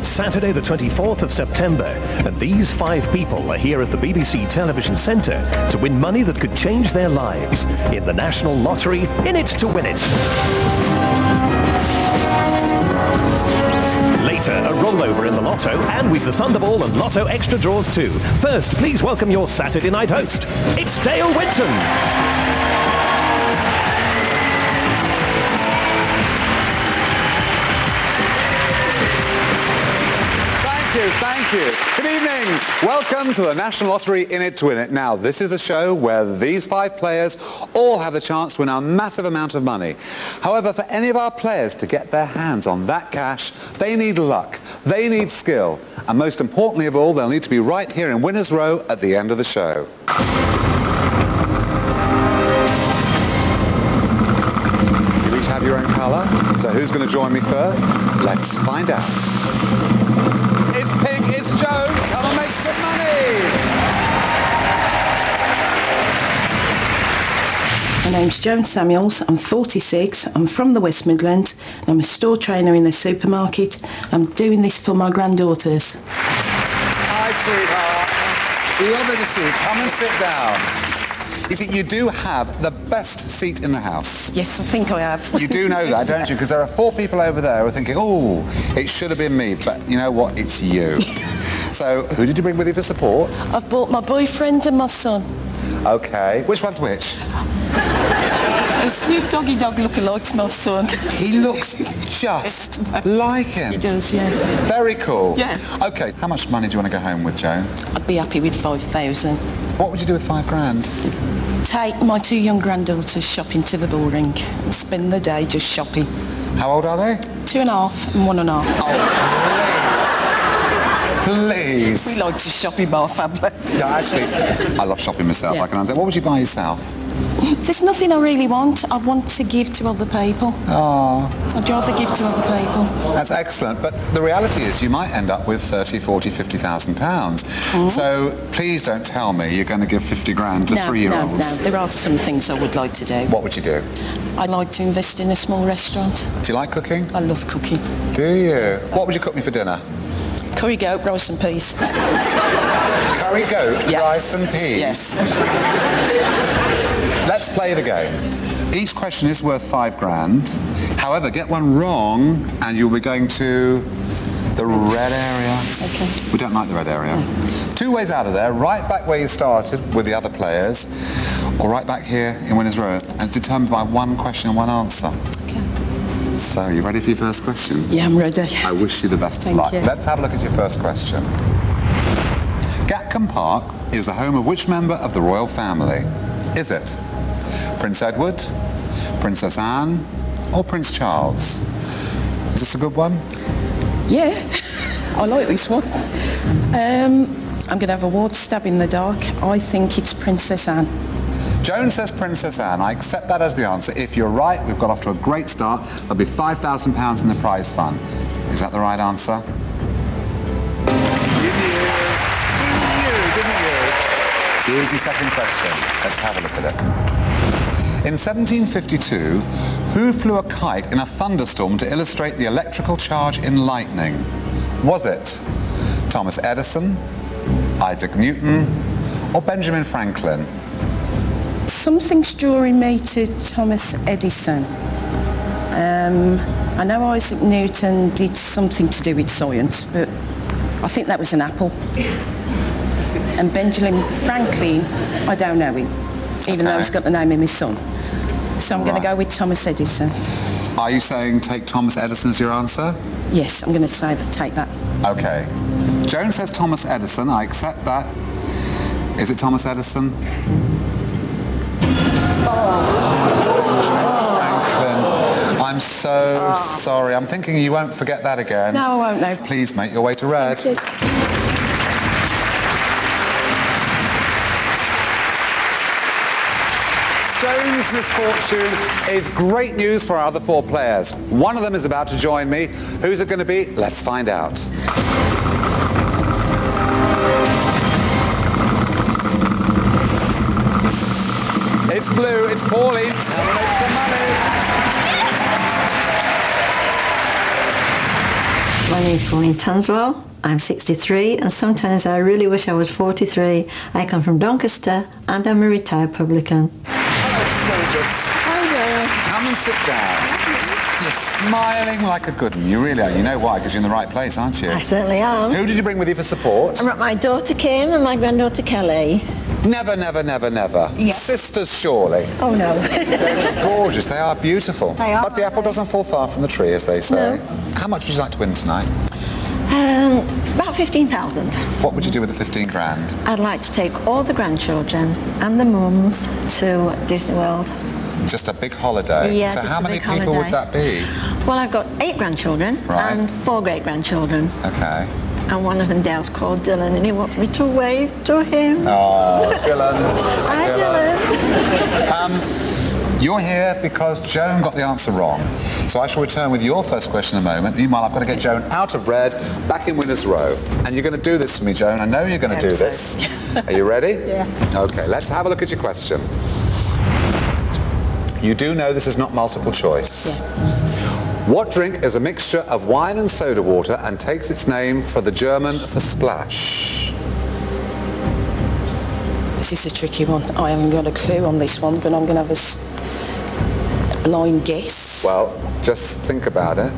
It's Saturday the 24th of September, and these 5 people are here at the BBC Television Centre to win money that could change their lives in the National Lottery, In It to Win It. Later, a rollover in the Lotto, and we've the Thunderball and Lotto Extra draws too. First, please welcome your Saturday night host. It's Dale Winton. Thank you. Good evening. Welcome to the National Lottery, In It to Win It. Now, this is a show where these 5 players all have the chance to win a massive amount of money. However, for any of our players to get their hands on that cash, they need luck, they need skill, and most importantly of all, they'll need to be right here in Winners Row at the end of the show. You each have your own colour, so who's going to join me first? Let's find out. It's Pink, it's Joan, come and make some money! My name's Joan Samuels, I'm 46, I'm from the West Midlands, I'm a store trainer in a supermarket. I'm doing this for my granddaughters. Hi, sweetheart. Lovely to see you. Come and sit down. You see, you do have the best seat in the house. Yes, I think I have. You do know that, don't you? Because there are 4 people over there who are thinking, oh, it should have been me. But you know what? It's you. So, who did you bring with you for support? I've brought my boyfriend and my son. OK. Which one's which? A Snoop Doggy Dog lookalike's my son. He looks just like him. He does, yeah. Very cool. Yeah. OK, how much money do you want to go home with, Joan? I'd be happy with 5,000. What would you do with 5 grand? Take my 2 young granddaughters shopping to the Bull Ring and spend the day just shopping. How old are they? 2.5 and 1.5. Oh, please. We like to shop in our family. Yeah, actually, I love shopping myself, Yeah. I can understand. What would you buy yourself? There's nothing I really want. I want to give to other people. Oh, I'd rather give to other people. that's excellent. But the reality is you might end up with 30, 40, 50,000 pounds. So please don't tell me you're going to give 50 grand to 3-year-olds. No. There are some things I would like to do. What would you do? I'd like to invest in a small restaurant. Do you like cooking? I love cooking. Do you? What would you cook me for dinner? Curry goat, rice and peas. Curry goat, Yeah. rice and peas. Yes. Let's play the game. Each question is worth 5 grand. However, get one wrong and you'll be going to the red area. Okay. We don't like the red area. 2 ways out of there, right back where you started with the other players, or right back here in Winners Row, and it's determined by 1 question and 1 answer. Okay. So, you ready for your first question? Yeah, I'm ready. I wish you the best of Thank luck. you. Let's have a look at your first question. Gatcombe Park is the home of which member of the royal family? Is it Prince Edward, Princess Anne, or Prince Charles? Is this a good one? Yeah, I like this one. I'm going to have a wild stab in the dark. I think it's Princess Anne. Joan says Princess Anne. I accept that as the answer. If you're right, we've got off to a great start. There'll be £5,000 in the prize fund. Is that the right answer? Didn't you? Here's your second question. Let's have a look at it. In 1752, who flew a kite in a thunderstorm to illustrate the electrical charge in lightning? Was it Thomas Edison, Isaac Newton, or Benjamin Franklin? Something's drawing me to Thomas Edison. I know Isaac Newton did something to do with science, but I think that was an apple. And Benjamin Franklin, I don't know him, even though he's got the name of his son. So I'm going to go with Thomas Edison. Are you saying take Thomas Edison as your answer? Yes, I'm going to say that, take that. Okay. Joan says Thomas Edison. I accept that. Is it Thomas Edison? Franklin. I'm so sorry. I'm thinking you won't forget that again. No, I won't, no. Please make your way to red. Thank you. Joan's misfortune is great news for our other 4 players. One of them is about to join me. Who's it going to be? Let's find out. It's blue. It's Pauline. Come and make some money. My name's Pauline Tanswell. I'm 63 and sometimes I really wish I was 43. I come from Doncaster and I'm a retired publican. Hi there. Come and sit down. You're smiling like a good one. You really are. You know why? Because you're in the right place, aren't you? I certainly am. Who did you bring with you for support? I brought my daughter Kim and my granddaughter Kelly. Never, never, never, never. Yeah. Sisters, surely. Oh no. They're gorgeous. They are beautiful. They are, But the apple aren't they? doesn't fall far from the tree, as they say. No. How much would you like to win tonight? About 15,000. What would you do with the 15 grand? I'd like to take all the grandchildren and the mums to Disney World. Just a big holiday. Yeah, So just how a many big people would holiday. that be? Well, I've got 8 grandchildren Right. and 4 great-grandchildren. Okay. And one of them, Dale's called Dylan, and he wants me to wave to him. Oh, Dylan. Hi, Dylan. You're here because Joan got the answer wrong. So I shall return with your first question in a moment. Meanwhile, I've got to get Joan out of red, back in winner's row. And you're going to do this for me, Joan. I know you're going to do this. Are you ready? Yeah. Okay, let's have a look at your question. You do know this is not multiple choice. Yeah. What drink is a mixture of wine and soda water and takes its name from the German for splash? This is a tricky one. I haven't got a clue on this one, but I'm going to have a blind guess. Well, just think about it.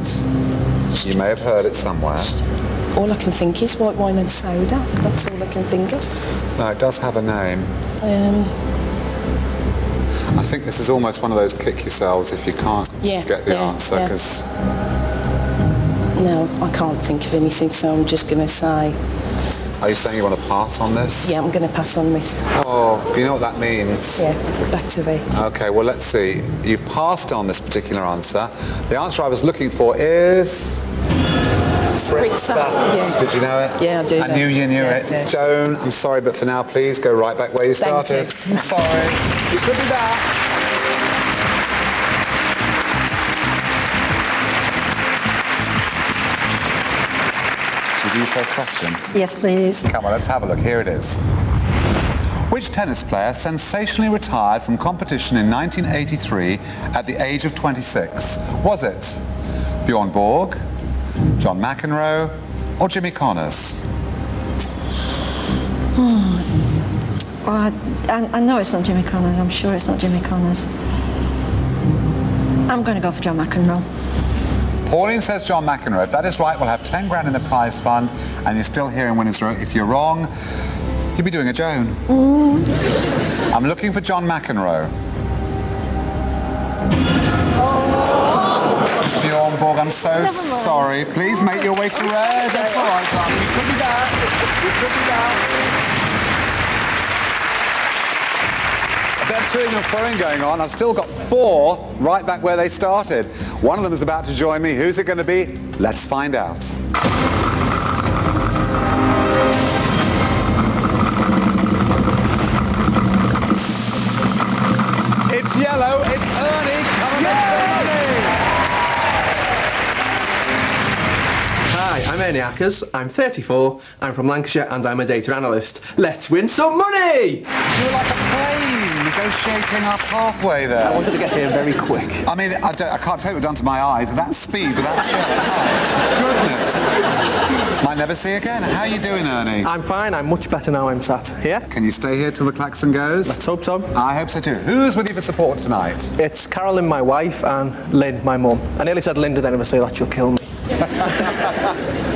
You may have heard it somewhere. All I can think is white wine and soda. That's all I can think of. No, it does have a name. I think this is almost one of those kick yourselves if you can't get the answer, because... No, I can't think of anything, so I'm just going to say... Are you saying you want to pass on this? Yeah, I'm going to pass on this. Oh, you know what that means? Yeah, back to the... Okay, well, let's see. You've passed on this particular answer. The answer I was looking for is... Spritzer. Yeah. Did you know it? Yeah, I do. I knew you knew Yeah, it. I do. Joan, I'm sorry, but for now, please go right back where you Thank started. you. I'm sorry. You could be back. Should we do your first question? Yes, please. Come on, let's have a look. Here it is. Which tennis player sensationally retired from competition in 1983 at the age of 26? Was it Bjorn Borg, John McEnroe, or Jimmy Connors? Well, I know it's not Jimmy Connors. I'm sure it's not Jimmy Connors. I'm going to go for John McEnroe. Pauline says John McEnroe. If that is right, we'll have 10 grand in the prize fund, and you're still here in winner's row. If you're wrong, you'll be doing a Joan. I'm looking for John McEnroe. Bjorn Borg, I'm so sorry. Please make your way to red. That's all right, darling. You could be back. You could be back. A bit of toing and throwing going on. I've still got 4 right back where they started. One of them is about to join me. Who's it going to be? Let's find out. It's yellow. It's Ernie. Come on, Ernie. Hi, I'm Ernie Ackers, I'm 34, I'm from Lancashire and I'm a data analyst. Let's win some money! You're like a plane negotiating our pathway there. I wanted to get here very quick. I mean, I can't take it down to my eyes. That speed with that shirt. Goodness. Might never see again. How are you doing, Ernie? I'm fine, I'm much better now I'm sat here. Can you stay here till the klaxon goes? Let's hope so. I hope so too. Who's with you for support tonight? It's Carolyn, my wife, and Lynn, my mum. I nearly said Linda then if I say that she'll kill me.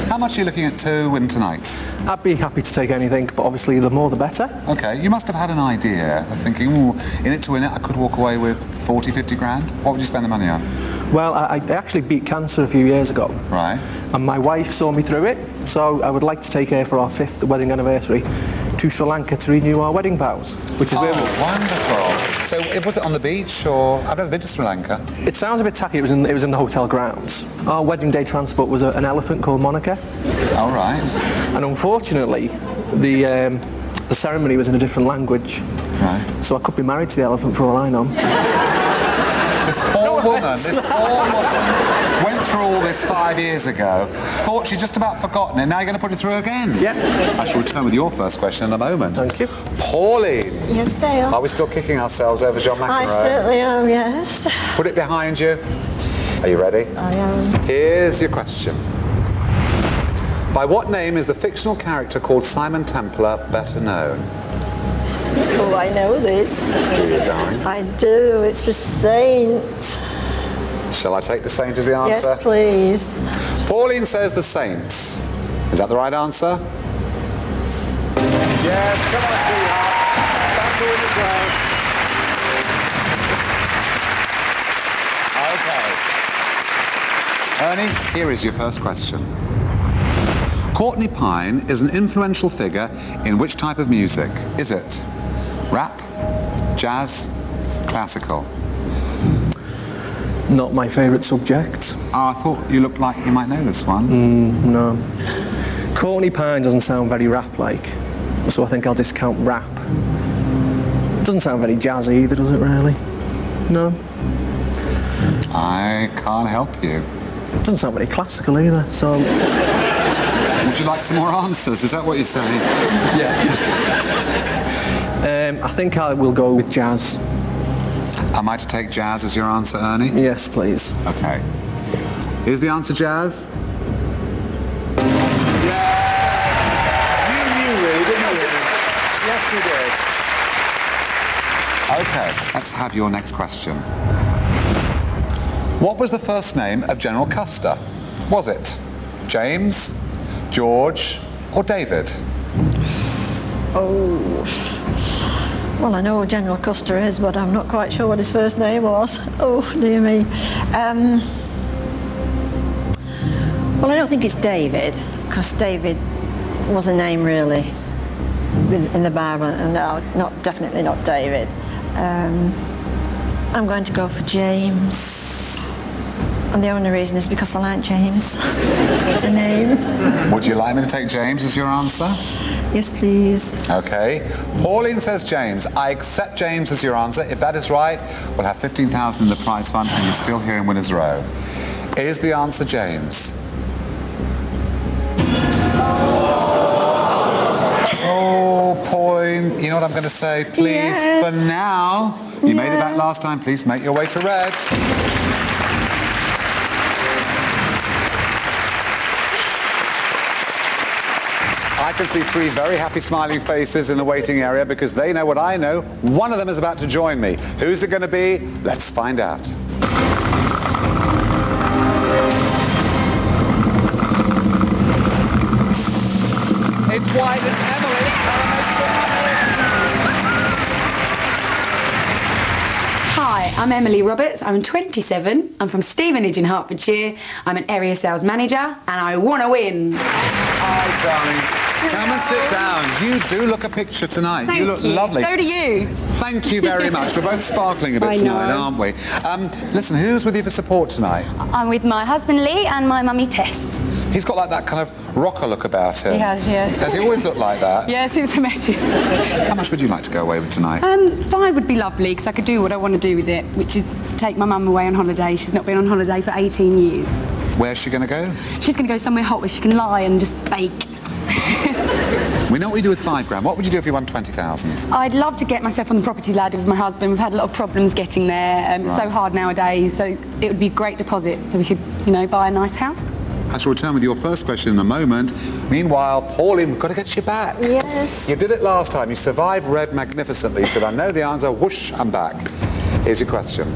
How much are you looking at to win tonight? I'd be happy to take anything, but obviously the more the better. Okay, you must have had an idea of thinking, ooh, in it to win it, I could walk away with 40, 50 grand. What would you spend the money on? Well, I actually beat cancer a few years ago. Right. And my wife saw me through it, so I would like to take her for our 5th wedding anniversary to Sri Lanka to renew our wedding vows, which is where wonderful. So was it on the beach or... I've never been to Sri Lanka. It sounds a bit tacky, it was in the hotel grounds. Our wedding day transport was an elephant called Monica. All right. And unfortunately, the ceremony was in a different language. Right. So I could be married to the elephant for all I know. This poor woman went through all this 5 years ago, thought she'd just about forgotten it, now you're going to put it through again? Yeah. I shall return with your first question in a moment. Thank you. Pauline. Yes, Dale. Are we still kicking ourselves over John McEnroe? I certainly am, yes. Put it behind you. Are you ready? I am. Here's your question. By what name is the fictional character called Simon Templar better known? Oh, I know this. Do you, darling? I do. It's the Saint. Shall I take the Saint as the answer? Yes, please. Pauline says the Saint. Is that the right answer? Yes, come on, sweetheart. Back to win the show. Okay. Ernie, here is your first question. Courtney Pine is an influential figure in which type of music? Is it rap, jazz, classical? Not my favourite subject. Oh, I thought you looked like you might know this one. No. Courtney Pine doesn't sound very rap-like, so I think I'll discount rap. It doesn't sound very jazzy either, does it really? No. I can't help you. It doesn't sound very classical either, so... Would you like some more answers? Is that what you're saying? Yeah. I think I will go with jazz. Am I to take jazz as your answer, Ernie? Yes, please. Okay. Is the answer jazz? Yeah! You knew, really, didn't you? Yes, you did. Okay, let's have your next question. What was the first name of General Custer? Was it James, George, or David? Oh. Well, I know who General Custer is, but I'm not quite sure what his first name was. Oh, dear me. Well, I don't think it's David, because David was a name, really, in the Bible, and no, definitely not David. I'm going to go for James. And the only reason is because I like James. It's a name. Would you like me to take James as your answer? Yes, please. Okay. Pauline says James. I accept James as your answer. If that is right, we'll have 15,000 in the prize fund and you're still here in Winners Row. Is the answer James? Oh, Pauline, you know what I'm going to say? Please, yes. For now, you made it back last time. Please make your way to red. I can see three very happy smiling faces in the waiting area because they know what I know. One of them is about to join me. Who's it going to be? Let's find out. It's White and Emily. Hi, I'm Emily Roberts. I'm 27. I'm from Stevenage in Hertfordshire. I'm an area sales manager and I want to win. Hi, darling. Come and sit down. You do look a picture tonight. Thank you look lovely. So do you. Thank you very much. We're both sparkling a bit tonight, aren't we? Listen, who's with you for support tonight? I'm with my husband Lee and my mummy Tess. He's got like that kind of rocker look about him. He has, yeah. Does he always look like that? Yes, it's amazing. How much would you like to go away with tonight? 5 would be lovely because I could do what I want to do with it, which is take my mum away on holiday. She's not been on holiday for 18 years. Where's she going to go? She's going to go somewhere hot where she can lie and just bake. We know what you do with £5 grand. What would you do if you won 20,000? I'd love to get myself on the property ladder with my husband. We've had a lot of problems getting there. It's so hard nowadays, so it would be a great deposit so we could, buy a nice house. I shall return with your first question in a moment. Meanwhile, Pauline, we've got to get you back. Yes. You did it last time. You survived red magnificently. You said, I know the answer. Whoosh, I'm back. Here's your question.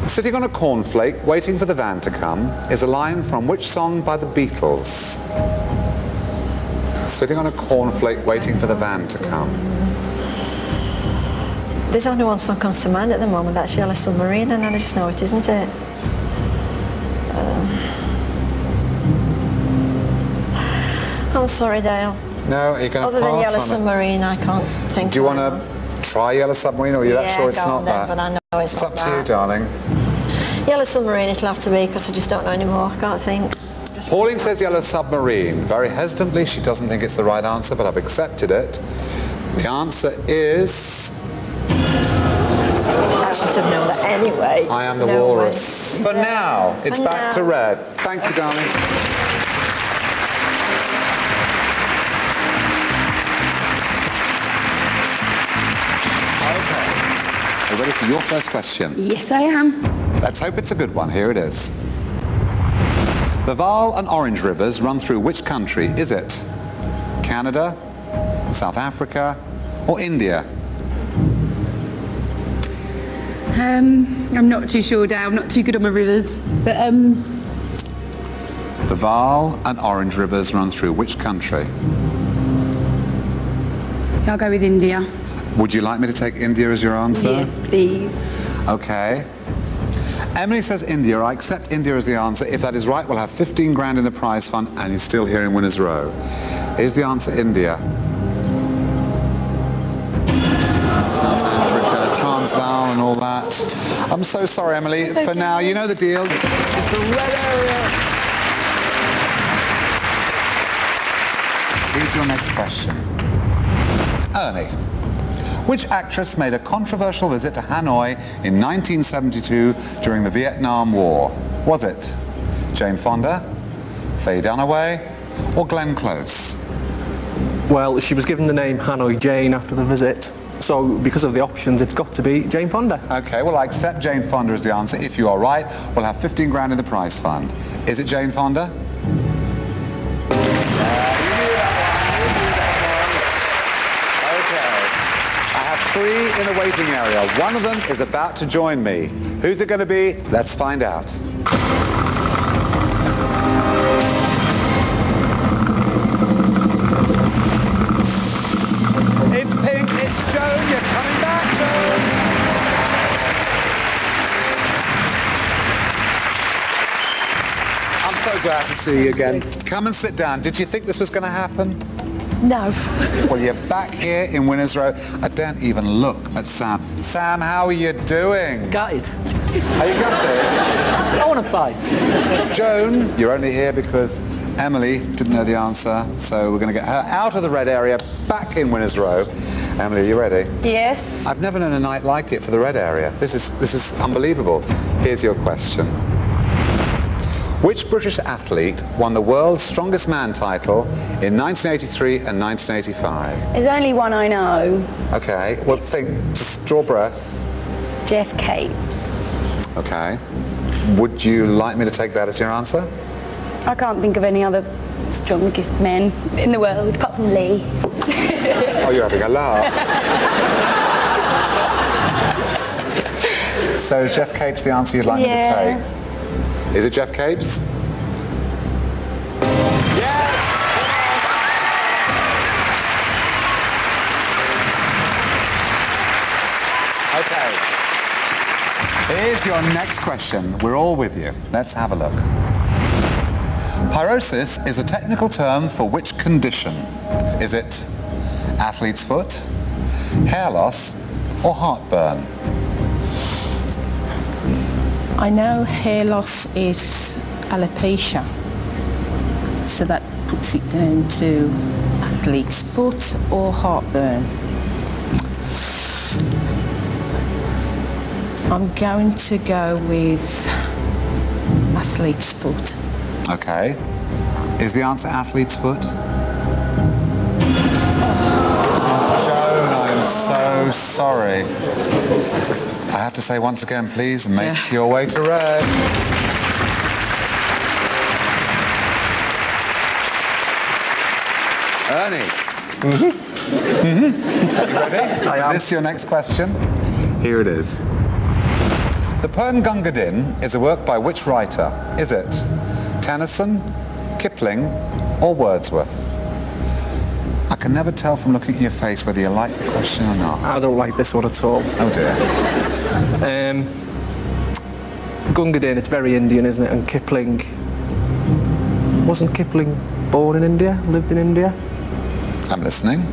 Sitting on a cornflake, waiting for the van to come, is a line from which song by the Beatles? Sitting on a cornflake, waiting for the van to come. There's only one song comes to mind at the moment. That's Yellow Submarine, and I just know it, isn't it? I'm sorry, Dale. No, you're going to pass on Other than Yellow it. Submarine, I can't think. Do you want to try Yellow Submarine, or are you that sure it's not that? But I know it's not up that. to you, darling. Yellow Submarine it'll have to be, because I just don't know anymore. I can't think. Pauline says Yellow Submarine. Very hesitantly, she doesn't think it's the right answer, but I've accepted it. The answer is... I should have known that anyway. I Am the No Walrus. way. For now, it's For back now. to red. Thank you, darling. Okay. Are you ready for your first question? Yes, I am. Let's hope it's a good one. Here it is. The Vaal and Orange rivers run through which country? Is it Canada, South Africa, or India? I'm not too sure, Dale. I'm not too good on my rivers. But, The Vaal and Orange rivers run through which country? I'll go with India. Would you like me to take India as your answer? Yes, please. Okay. Emily says India. I accept India as the answer. If that is right, we'll have 15 grand in the prize fund, and you're still here in Winners Row. Is the answer India? South Africa, Transvaal and all that. I'm so sorry, Emily. For now, you know the deal. It's the red area. Here's your next question. Ernie. Which actress made a controversial visit to Hanoi in 1972 during the Vietnam War? Was it Jane Fonda, Faye Dunaway, or Glenn Close? Well, she was given the name Hanoi Jane after the visit, so because of the options, it's got to be Jane Fonda. Okay, well, I accept Jane Fonda as the answer. If you are right, we'll have 15 grand in the prize fund. Is it Jane Fonda? Three in the waiting area. One of them is about to join me. Who's it going to be? Let's find out. It's Pink, it's Joan. You're coming back, Joan. I'm so glad to see you again. Come and sit down. Did you think this was going to happen? No. Well, you're back here in Winners Row. I don't even look at Sam. Sam, how are you doing? Gutted. Are you gutted? I want to play. Joan, you're only here because Emily didn't know the answer, so we're going to get her out of the red area, back in Winners Row. Emily, are you ready? Yes. I've never known a night like it for the red area. This is unbelievable. Here's your question. Which British athlete won the World's Strongest Man title in 1983 and 1985? There's only one I know. Okay, well think, just draw breath. Jeff Capes. Okay. Would you like me to take that as your answer? I can't think of any other strongest men in the world apart from Lee. Oh, you're having a laugh. So is Jeff Capes the answer you'd like me to take? Is it Jeff Capes? Yes! Okay. Here's your next question. We're all with you. Let's have a look. Pyrosis is a technical term for which condition? Is it athlete's foot, hair loss, or heartburn? I know hair loss is alopecia, so that puts it down to athlete's foot or heartburn. I'm going to go with athlete's foot. Okay. Is the answer athlete's foot? Joan, I'm so sorry. I have to say once again, please make your way to red. Ernie. Are you ready? I am. Is this your next question? Here it is. The poem Gunga Din is a work by which writer? Is it Tennyson, Kipling, or Wordsworth? I can never tell from looking at your face whether you like the question or not. I don't like this one at all. Oh dear. Gunga Din, it's very Indian, isn't it? And Kipling... Wasn't Kipling born in India? Lived in India? I'm listening.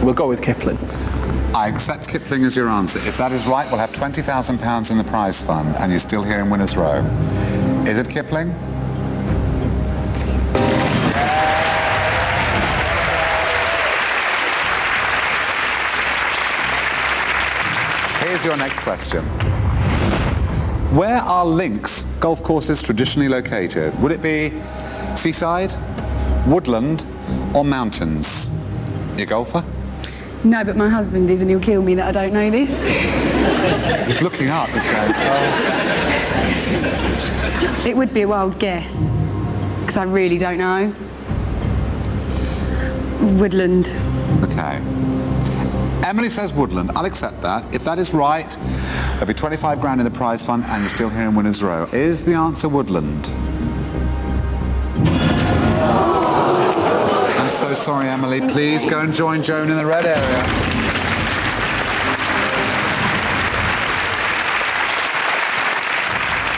We'll go with Kipling. I accept Kipling as your answer. If that is right, we'll have £20,000 in the prize fund, and you're still here in Winners Row. Is it Kipling? Here's your next question. Where are links golf courses traditionally located? Would it be seaside, woodland, or mountains? You a golfer? No, but my husband is, and he'll kill me that I don't know this. He's looking up, this guy. It would be a wild guess, because I really don't know. Woodland. Okay. Emily says Woodland. I'll accept that. If that is right, there'll be 25 grand in the prize fund and you're still here in Winners Row. Is the answer Woodland? I'm so sorry, Emily. Please go and join Joan in the red area.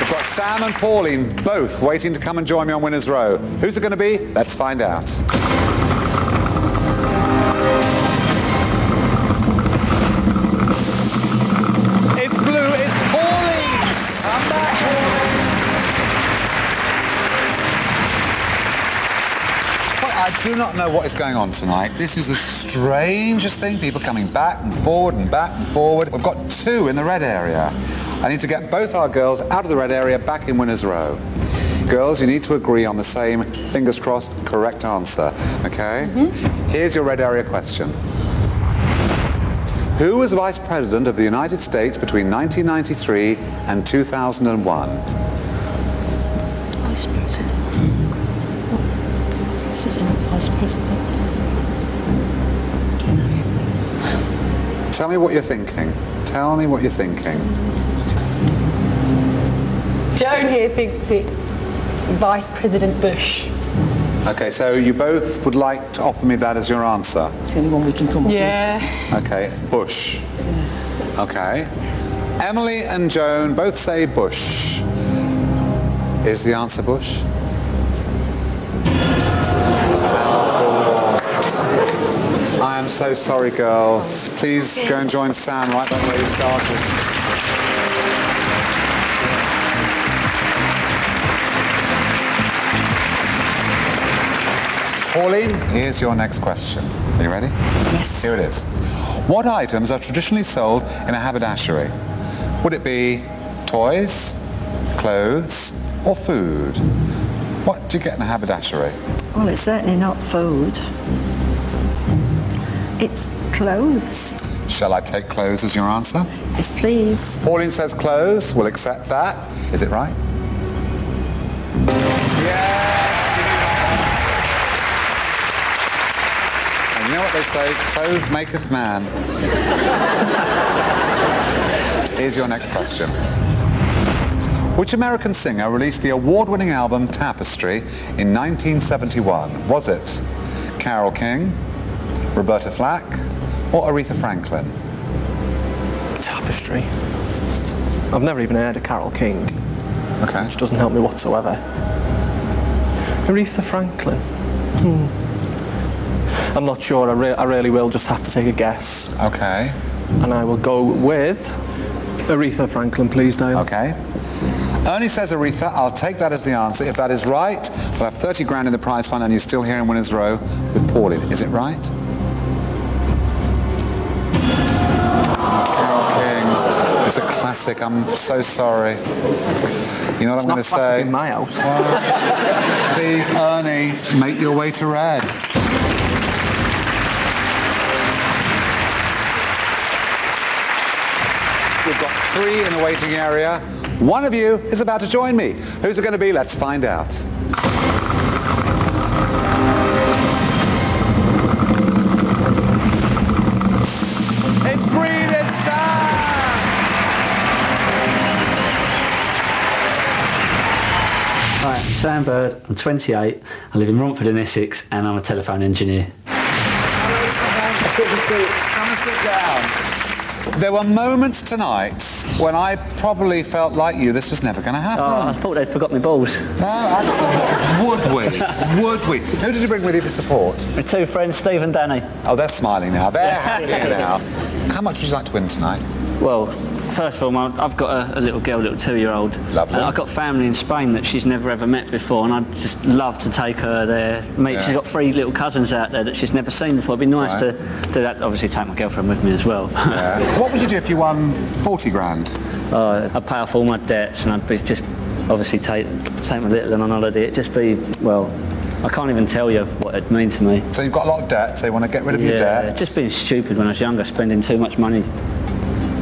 We've got Sam and Pauline both waiting to come and join me on Winners Row. Who's it going to be? Let's find out. It's blue. It's Pauline. Come back, Pauline. Well, I do not know what is going on tonight. This is the strangest thing. People coming back and forward and back and forward. We've got two in the red area. I need to get both our girls out of the red area back in Winners Row. Girls, you need to agree on the same, fingers crossed, correct answer, okay? Here's your red area question. Who was Vice President of the United States between 1993 and 2001? Vice President. This is Vice President. Tell me what you're thinking. Tell me what you're thinking. Joan here thinks it's Vice President Bush. Okay, so you both would like to offer me that as your answer? It's the only one we can come up Yeah. Okay, Bush. Okay. Emily and Joan both say Bush. Is the answer Bush? I am so sorry, girls. Please go and join Sam right back where you started. Pauline, here's your next question. Are you ready? Yes. Here it is. What items are traditionally sold in a haberdashery? Would it be toys, clothes, or food? What do you get in a haberdashery? Well, it's certainly not food. It's clothes. Shall I take clothes as your answer? Yes, please. Pauline says clothes. We'll accept that. Is it right? Yeah! And you know what they say? Clothes maketh man. Here's your next question. Which American singer released the award-winning album Tapestry in 1971? Was it Carole King, Roberta Flack, or Aretha Franklin? Tapestry. I've never even heard of Carole King, Okay. which doesn't help me whatsoever. Aretha Franklin. I'm not sure. I really will just have to take a guess. Okay. And I will go with Aretha Franklin, please, Dale. Okay. Ernie says Aretha. I'll take that as the answer. If that is right, we'll have 30 grand in the prize fund and you're still here in Winners Row with Pauline. Is it right? Carole King. It's a classic. I'm so sorry. You know what I'm going to say? In my house. Please, Ernie, make your way to red. We've got 3 in the waiting area. One of you is about to join me. Who's it going to be? Let's find out. It's Breathing Sam! Hi, Sam Bird. I'm 28. I live in Romford in Essex, and I'm a telephone engineer. Good to see you. Come and sit down. There were moments tonight when I probably felt like you, this was never going to happen. Oh, I thought they'd forgot my balls. No, absolutely. Would we? Who did you bring with you for support? My 2 friends, Steve and Danny. Oh, they're smiling now. They're happy now. How much would you like to win tonight? Well, first of all, I've got a little girl, little 2-year-old. Lovely. I've got family in Spain that she's never ever met before, and I'd just love to take her there. Yeah. She's got 3 little cousins out there that she's never seen before. It'd be nice Right. to do that. Obviously, take my girlfriend with me as well. Yeah. What would you do if you won 40 grand? I'd pay off all my debts, and I'd be just obviously take my little one on holiday. It'd just be, well, I can't even tell you what it'd mean to me. So you've got a lot of debt, so you want to get rid of your debt. Just being stupid when I was younger, spending too much money.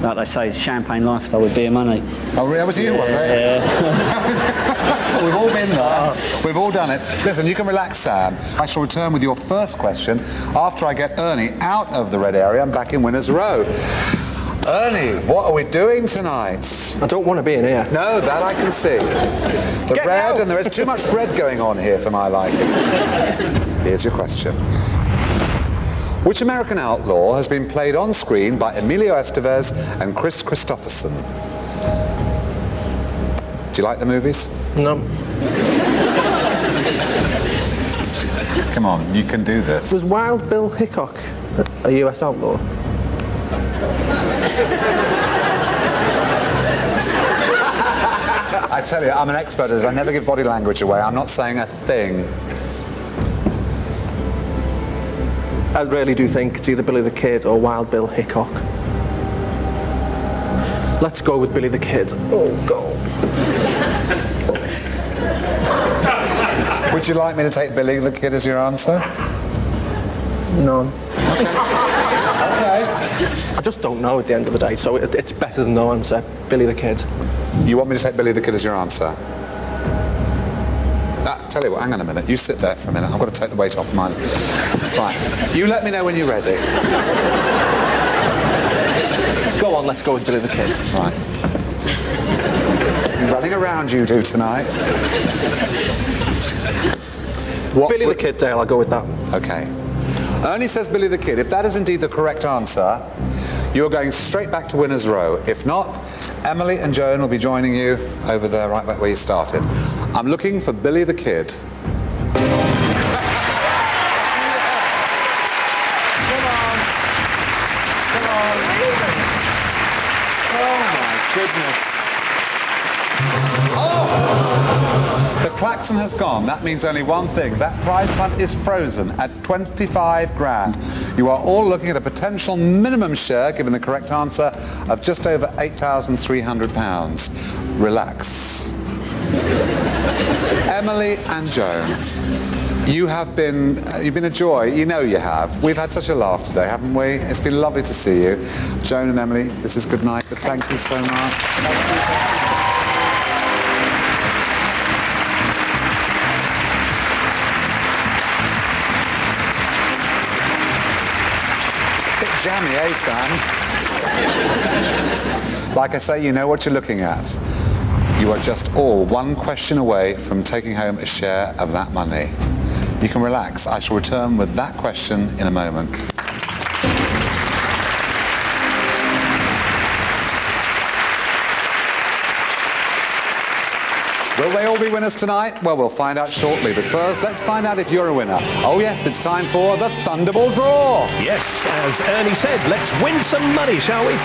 like they say, champagne lifestyle with beer money. Oh, really? That was you, was it? Yeah. We've all been there. We've all done it. Listen, you can relax, Sam. I shall return with your first question after I get Ernie out of the red area and back in winner's row. Ernie, what are we doing tonight? I don't want to be in here. No, that I can see. The Get red, out. and there is too much red going on here for my liking. Here's your question. Which American outlaw has been played on screen by Emilio Estevez and Chris Christopherson? Do you like the movies? No. Come on, you can do this. Was Wild Bill Hickok a US outlaw? I tell you, I'm an expert at this. I never give body language away. I'm not saying a thing. I really do think it's either Billy the Kid or Wild Bill Hickok. Let's go with Billy the Kid. Oh, God. Would you like me to take Billy the Kid as your answer? None. Okay. I just don't know at the end of the day, so it's better than no answer. Billy the Kid. You want me to take Billy the Kid as your answer? Tell you what, hang on a minute. You sit there for a minute. I've got to take the weight off mine. Right. You let me know when you're ready. Go on, let's go with Billy the Kid. Right. I'm running around you two tonight. Billy the Kid, Dale, I'll go with that. Okay. Ernie says Billy the Kid. If that is indeed the correct answer, you're going straight back to winner's row. If not, Emily and Joan will be joining you over there, right back where you started. I'm looking for Billy the Kid. Come on. Come on. Oh, my goodness. Oh! The klaxon has gone. That means only one thing. That prize fund is frozen at 25 grand. You are all looking at a potential minimum share, given the correct answer, of just over £8,300. Relax. Emily and Joan, you've been a joy. You know you have. We've had such a laugh today, haven't we? It's been lovely to see you. Joan and Emily, this is good night, but thank you so much. Jammy, eh, Sam? Like I say, you know what you're looking at. You are just all one question away from taking home a share of that money. You can relax. I shall return with that question in a moment. Will they all be winners tonight? Well, we'll find out shortly. But first, let's find out if you're a winner. Oh, yes, it's time for the Thunderball draw. Yes, as Ernie said, let's win some money, shall we?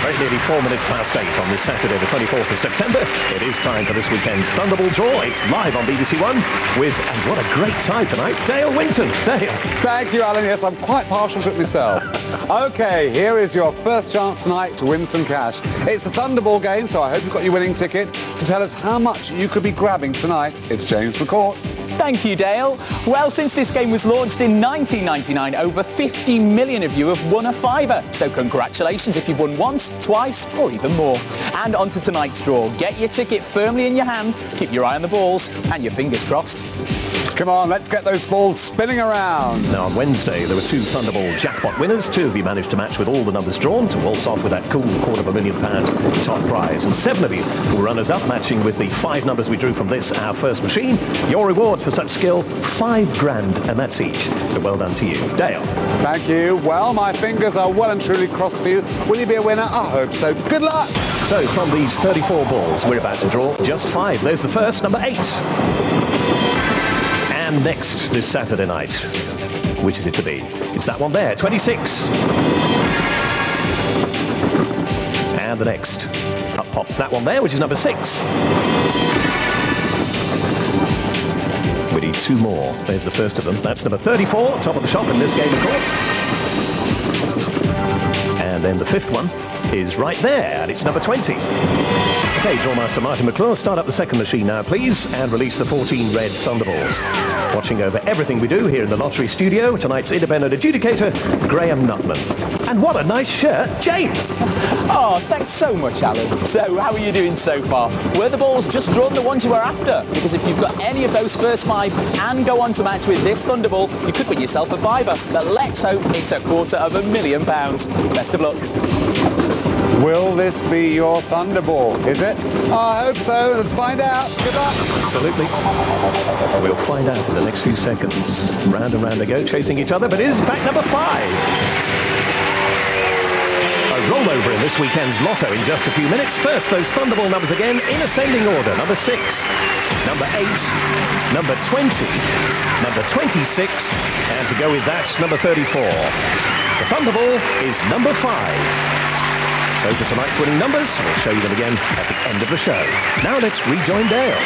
Very nearly 4 minutes past 8 on this Saturday, the 24th of September. It is time for this weekend's Thunderball draw. It's live on BBC One with, and what a great tie tonight, Dale Winton. Dale. Thank you, Alan. Yes, I'm quite partial to it myself. OK, here is your first chance tonight to win some cash. It's the Thunderball game, so I hope you've got your winning ticket. To tell us how much you could be grabbing tonight, it's James McCourt. Thank you, Dale. Well, since this game was launched in 1999, over 50 million of you have won a fiver. So congratulations if you've won once, twice, or even more. And on to tonight's draw. Get your ticket firmly in your hand, keep your eye on the balls, and your fingers crossed. Come on, let's get those balls spinning around. Now, on Wednesday, there were 2 Thunderball jackpot winners. 2 of you managed to match with all the numbers drawn to waltz off with that cool £250,000 top prize. And 7 of you were runners-up, matching with the 5 numbers we drew from this, our first machine. Your reward for such skill, 5 grand, and that's each. So well done to you. Dale. Thank you. Well, my fingers are well and truly crossed for you. Will you be a winner? I hope so. Good luck. So, from these 34 balls, we're about to draw just 5. There's the first, number 8. And next, this Saturday night, which is it to be? It's that one there, 26. And the next, up pops that one there, which is number 6. We need 2 more. There's the first of them. That's number 34, top of the shop in this game, of course. And then the 5th one is right there, and it's number 20. Okay, Drawmaster Martin McClure, start up the second machine now, please, and release the 14 red Thunderballs. Watching over everything we do here in the lottery studio, tonight's independent adjudicator, Graham Nutman. And what a nice shirt, James! Oh, thanks so much, Alan. So, how are you doing so far? Were the balls just drawn the ones you were after? Because if you've got any of those first 5 and go on to match with this Thunderball, you could win yourself a fiver. But let's hope it's £250,000. Best of luck. Will this be your Thunderball? Is it? I hope so. Let's find out. Good luck. Absolutely. We'll find out in the next few seconds. Round and round they go, chasing each other, but is back number 5. A rollover in this weekend's lotto in just a few minutes. First, those Thunderball numbers again in ascending order. Number 6, number 8, number 20, number 26, and to go with that, number 34. The Thunderball is number 5. Those are tonight's winning numbers. We'll show you them again at the end of the show. Now let's rejoin Dale.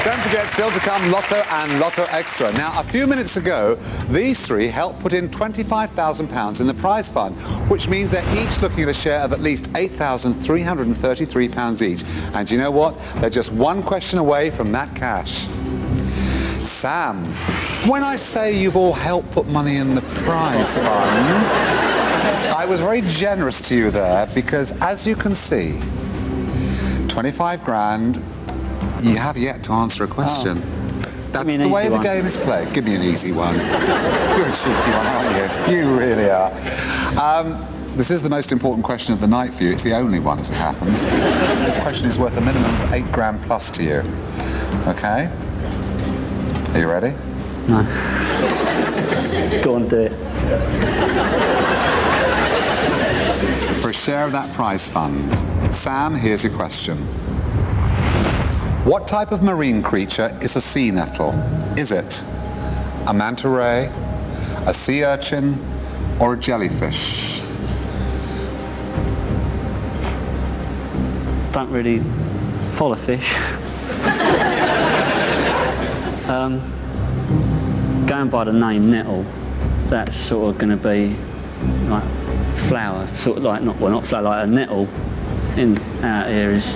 Don't forget, still to come, Lotto and Lotto Extra. Now, a few minutes ago, these 3 helped put in £25,000 in the prize fund, which means they're each looking at a share of at least £8,333 each. And you know what? They're just one question away from that cash. Sam, when I say you've all helped put money in the prize fund, I was very generous to you there because, as you can see, 25 grand, you have yet to answer a question. That's the way the game is played. Give me an easy one. You're a cheeky one, aren't you? You really are. This is the most important question of the night for you. It's the only one, as it happens. This question is worth a minimum of 8 grand plus to you. Okay? Are you ready? No. Go on, do it. For a share of that prize fund, Sam, here's your question. What type of marine creature is a sea nettle? Is it a manta ray, a sea urchin, or a jellyfish? Don't really follow fish. Going by the name nettle, that's sort of going to be like flower, sort of like, not flower, like a nettle in out here is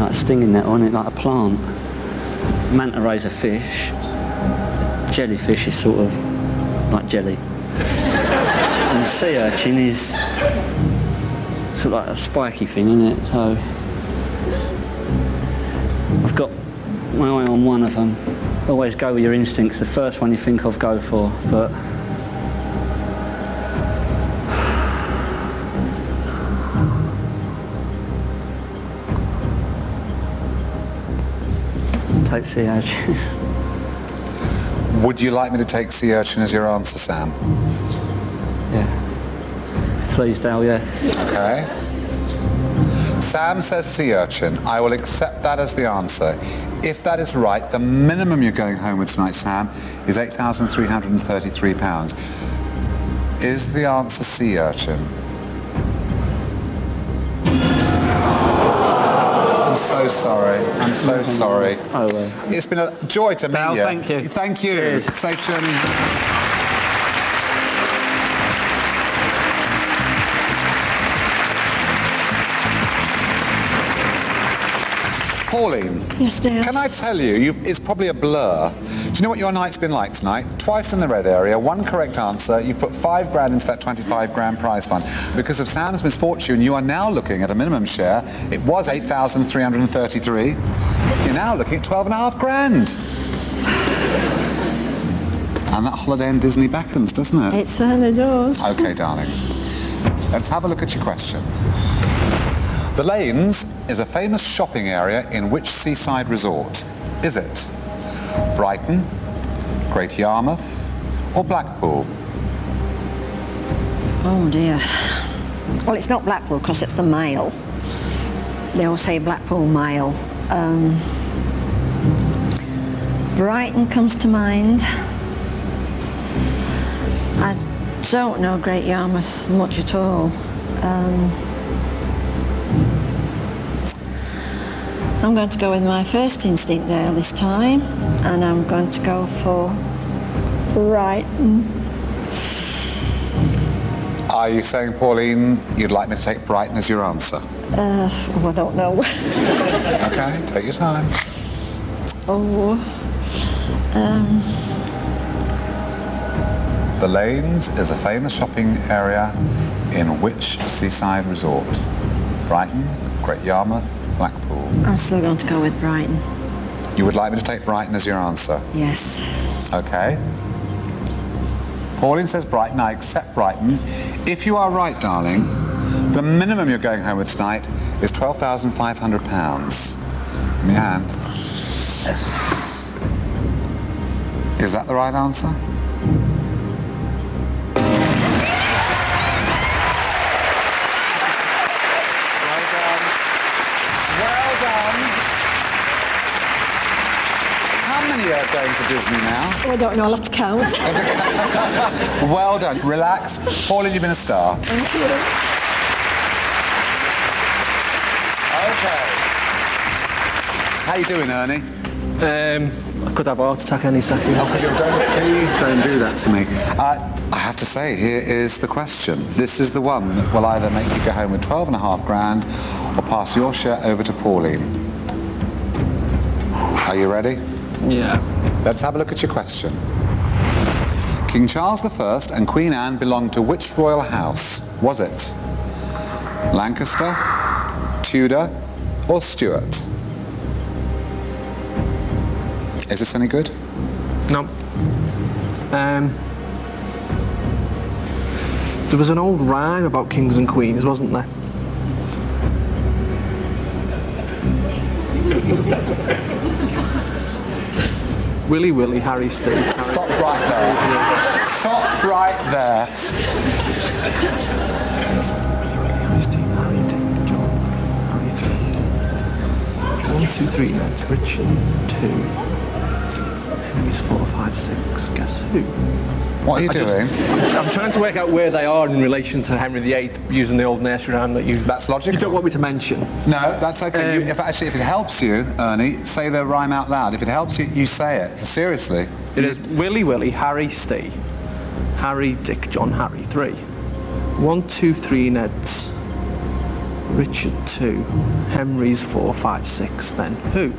like a stinging nettle, isn't it, like a plant. Manta ray's a fish. Jellyfish is sort of like jelly. And the sea urchin is sort of like a spiky thing, isn't it? So I've got my eye on one of them. Always go with your instincts. The first one you think of, go for. But take sea urchin. Would you like me to take sea urchin as your answer, Sam? Yeah. Please, Dale, yeah. Okay. Sam says sea urchin. I will accept that as the answer. If that is right, the minimum you're going home with tonight, Sam, is £8,333. Is the answer sea urchin? I'm so sorry. I'm so sorry. Oh, well. It's been a joy to meet you. Thank you. Thank you. Cheers. Safe journey. Pauline. Yes, dear. Can I tell you, it's probably a blur. Do you know what your night's been like tonight? Twice in the red area, one correct answer. You put 5 grand into that 25 grand prize fund. Because of Sam's misfortune, you are now looking at a minimum share. It was 8,333. You're now looking at 12.5 grand. And that holiday in Disney beckons, doesn't it? It certainly does. Okay, darling. Let's have a look at your question. The Lanes is a famous shopping area in which seaside resort? Is it Brighton, Great Yarmouth, or Blackpool? Oh dear. Well, it's not Blackpool because it's the Mail. They all say Blackpool Mail. Brighton comes to mind. I don't know Great Yarmouth much at all. I'm going to go with my first instinct there this time, and I'm going to go for Brighton. Are you saying, Pauline, you'd like me to take Brighton as your answer? I don't know. Okay, take your time. The Lanes is a famous shopping area in which seaside resort? Brighton, Great Yarmouth, Blackpool. I'm still going to go with Brighton. You would like me to take Brighton as your answer? Yes. Okay. Pauline says Brighton. I accept Brighton. If you are right, darling, the minimum you're going home with tonight is £12,500. In your hand. Is that the right answer? Well done. How many are going to Disney now? Oh, I don't know, I'll have to count. Well done. Relax. Pauline, you've been a star. Thank you. Okay. How you doing, Ernie? I could have a heart attack any second. Oh, please don't do that to me. I have to say, here is the question. This is the one that will either make you go home with 12.5 grand or pass your share over to Pauline. Are you ready? Yeah. Let's have a look at your question. King Charles I and Queen Anne belonged to which royal house? Was it Lancaster, Tudor, or Stuart? Is this any good? No. There was an old rhyme about kings and queens, wasn't there? Willy Willy, Harry Steve. Stop right there. Stop right there. Harry Steve, Harry Dick, John, Harry 3. 1, 2, 3, that's Richard 2. Henry's 4, 5, 6. Guess who? What are you doing? I'm trying to work out where they are in relation to Henry VIII, using the old nursery rhyme that you... That's logical. You don't want me to mention. No, that's okay. If it helps you, Ernie, say the rhyme out loud. If it helps you, you say it. Seriously. It is Willy Willy, Harry Steve, Harry Dick, John, Harry 3. 1, 2, 3, Ned's. Richard 2. Henry's 4, 5, 6. Then who?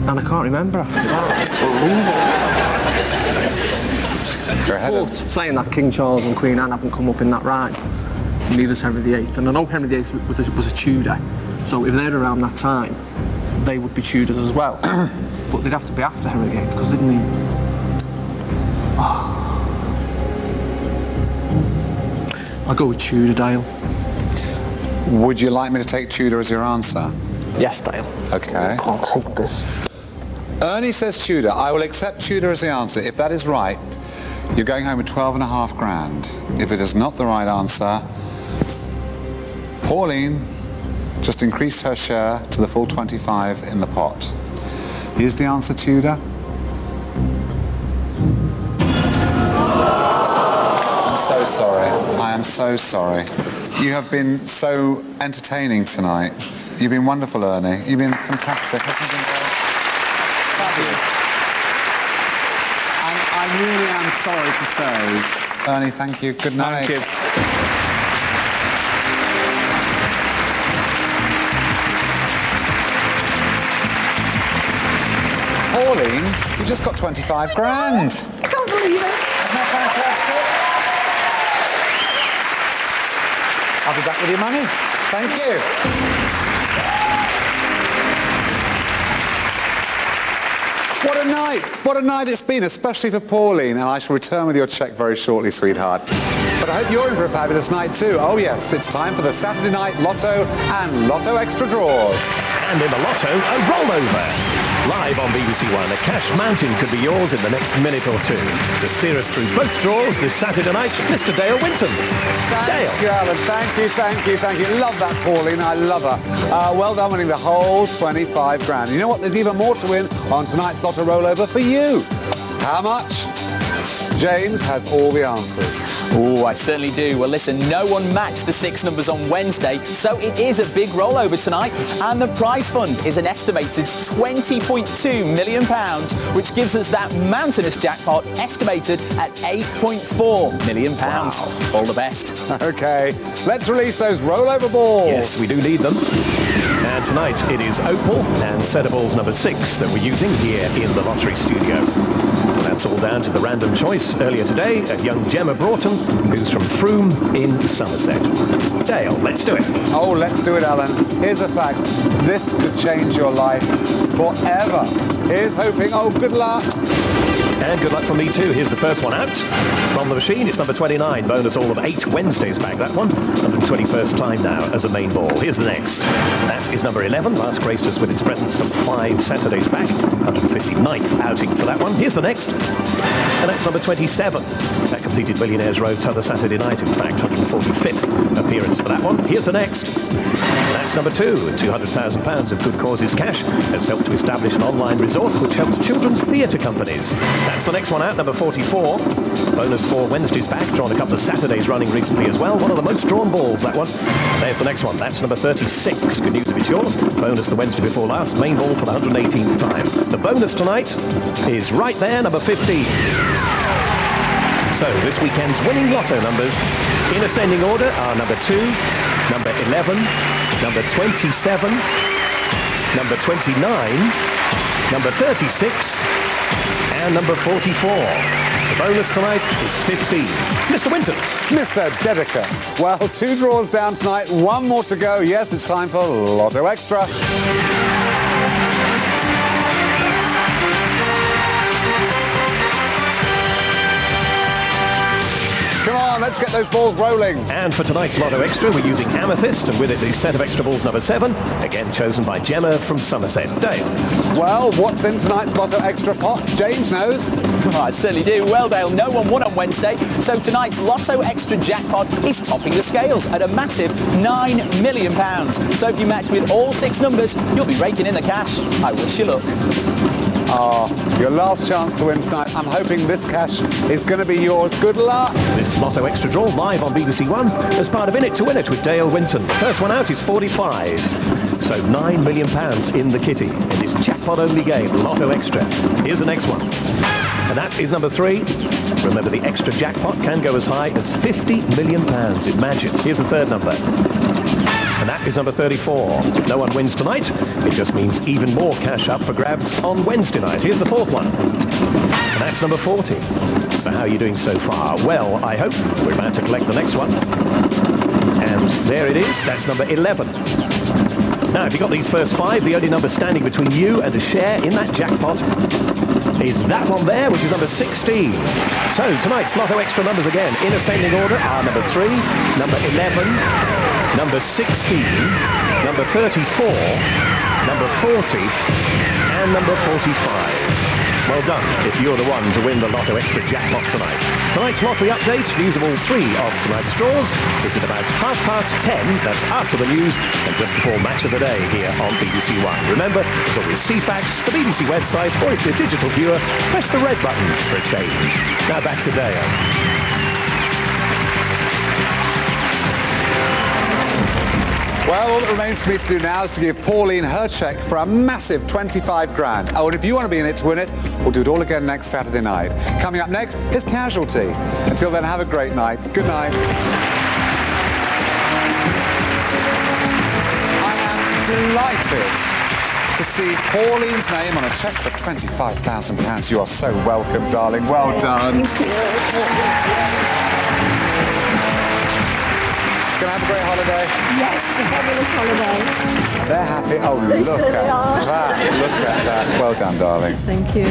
And I can't remember after that. But saying that King Charles and Queen Anne haven't come up in that rhyme, neither's Henry VIII. And I know Henry VIII was a Tudor, so if they're around that time, they would be Tudors as well. But they'd have to be after Henry VIII, because didn't he... I'll go with Tudor, Dale. Would you like me to take Tudor as your answer? Yes, Dale. Okay. I can't take this. Ernie says Tudor. I will accept Tudor as the answer. If that is right, you're going home with 12.5 grand. If it is not the right answer, Pauline just increased her share to the full 25 in the pot. Is the answer Tudor? I'm so sorry. I am so sorry. You have been so entertaining tonight. You've been wonderful, Ernie. You've been fantastic. And I really am sorry to say, Ernie, thank you. Good night. Thank you. Pauline, you just got 25 grand. I can't believe it. Isn't that fantastic? I'll be back with your money. Thank you. What a night it's been, especially for Pauline, and I shall return with your cheque very shortly, sweetheart. But I hope you're in for a fabulous night too. Oh yes, it's time for the Saturday Night Lotto and Lotto Extra Draws. And in the Lotto, a rollover. Live on BBC One, a cash mountain could be yours in the next minute or two. To steer us through both draws this Saturday night, Mr. Dale Winton. Thank you, Alan. Thank you, thank you, thank you. Love that, Pauline. I love her. Well done winning the whole 25 grand. You know what? There's even more to win on tonight's Lotto rollover for you. How much? James has all the answers. Oh, I certainly do. Well, listen, no one matched the 6 numbers on Wednesday, so it is a big rollover tonight, and the prize fund is an estimated £20.2 million, which gives us that mountainous jackpot estimated at £8.4 million. Wow. All the best. OK, let's release those rollover balls. Yes, we do need them. And tonight it is Opal and set of balls number 6 that we're using here in the lottery studio. And that's all down to the random choice earlier today of young Gemma Broughton, who's from Frome in Somerset. Dale, let's do it. Oh, let's do it, Alan. Here's a fact. This could change your life forever. Here's hoping. Oh, good luck. And good luck from me too. Here's the first one out. From the machine, it's number 29. Bonus all of 8 Wednesdays back, that one. 121st time now as a main ball. Here's the next. That is number 11. Last graced us with its presence some 5 Saturdays back. 159th outing for that one. Here's the next. And that's number 27. That completed Millionaires Row t'other Saturday night. In fact, 145th appearance for that one. Here's the next. That's number 2. £200,000 of good causes cash has helped to establish an online resource which helps children's theatre companies. That's the next one out, number 44. Bonus 4 Wednesdays back, drawn a couple of Saturdays running recently as well. One of the most drawn balls, that one. There's the next one. That's number 36. Good news if it's yours. Bonus the Wednesday before last. Main ball for the 118th time. The bonus tonight is right there, number 15. So this weekend's winning lotto numbers in ascending order are number 2, number 11, number 27, number 29, number 36, and number 44. The bonus tonight is 15. Mr. Winton. Mr. Dedeker. Well, 2 draws down tonight, 1 more to go. Yes, it's time for Lotto Extra. Come on, let's get those balls rolling. And for tonight's Lotto Extra, we're using Amethyst, and with it the set of extra balls number 7, again chosen by Gemma from Somerset. Dale. Well, what's in tonight's Lotto Extra pot? James knows. Oh, I certainly do. Well, Dale, no one won on Wednesday, so tonight's Lotto Extra jackpot is topping the scales at a massive £9 million. So if you match with all 6 numbers, you'll be raking in the cash. I wish you luck. Your last chance to win tonight. I'm hoping this cash is going to be yours. Good luck. This Lotto Extra draw live on BBC One as part of In It to Win It with Dale Winton. The first one out is 45. So £9 million in the kitty in this jackpot-only game, Lotto Extra. Here's the next one. And that is number 3. Remember, the extra jackpot can go as high as £50 million. Imagine. Here's the third number. And that is number 34. If no one wins tonight, it just means even more cash up for grabs on Wednesday night. Here's the fourth one. And that's number 40. So how are you doing so far? Well, I hope we're about to collect the next one. And there it is. That's number 11. Now, if you got these first 5, the only number standing between you and a share in that jackpot is that one there, which is number 16. So tonight's Lotto Extra numbers again, in ascending order, are number 3, number 11, number 16, number 34, number 40, and number 45. Well done if you're the one to win the Lotto Extra jackpot tonight. Tonight's lottery update, news of all 3 of tonight's draws, is at about 10:30. That's after the news and just before Match of the Day here on BBC One. Remember, there's always CFAX, the BBC website, or if you're a digital viewer, press the red button for a change. Now back to Dale. Well, all that remains for me to do now is to give Pauline her cheque for a massive 25 grand. Oh, and if you want to be in it to win it, we'll do it all again next Saturday night. Coming up next is Casualty. Until then, have a great night. Good night. I am delighted to see Pauline's name on a cheque for £25,000. You are so welcome, darling. Well done. Gonna have a great holiday? Yes, a fabulous holiday. They're happy. Oh, look at that. Look at that. Well done, darling. Thank you.